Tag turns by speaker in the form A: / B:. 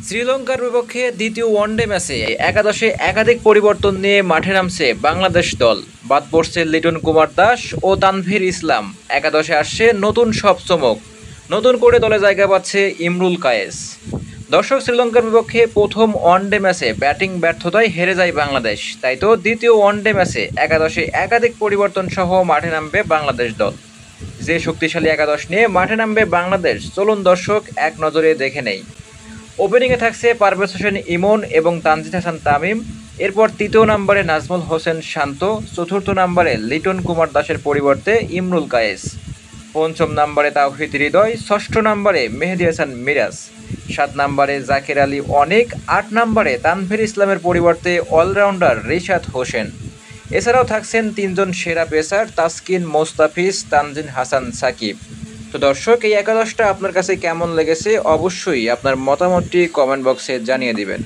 A: শ্রীলঙ্কার বিপক্ষে দ্বিতীয় ওয়ানডে ম্যাচে একাদশে একাধিক পরিবর্তন নিয়ে মাঠে নামছে বাংলাদেশ দল। বাদ পড়ছে লিটন কুমার দাস ও তানভীর ইসলাম। একাদশে আসছে নতুন সব চমক। নতুন করে দলে জায়গা পাচ্ছে ইমরুল কায়েস। দর্শক, শ্রীলঙ্কার বিপক্ষে প্রথম ওয়ানডে ম্যাচে ব্যাটিং ব্যর্থতায় হেরে যায় বাংলাদেশ। তাই তো দ্বিতীয় ওয়ানডে ম্যাচে একাদশে একাধিক পরিবর্তন সহ মাঠে নামবে বাংলাদেশ দল। যে শক্তিশালী একাদশ নিয়ে মাঠে নামবে বাংলাদেশ, চলুন দর্শক এক নজরে দেখে নেই। ওপেনিংয়ে থাকছে পারভেজ হোসেন ইমন এবং তানজিদ হাসান তামিম। এরপর তৃতীয় নম্বরে নাজমুল হোসেন শান্ত, চতুর্থ নম্বরে লিটন কুমার দাসের পরিবর্তে ইমরুল কায়েস, পঞ্চম নম্বরে তাওহিদ হৃদয়, ষষ্ঠ নম্বরে মেহেদী হাসান মিরাজ, সাত নম্বরে জাকির আলী অনিক, আট নম্বরে তানভীর ইসলামের পরিবর্তে অলরাউন্ডার রিশাদ হোসেন। এছাড়াও থাকছেন তিনজন সেরা পেসার তাসকিন, মোস্তাফিজ, তানজিন হাসান সাকিব। তো দর্শক, এই একাদশটা আপনার কাছে কেমন লেগেছে অবশ্যই আপনার মতামতটি কমেন্ট বক্সে জানিয়ে দিবেন।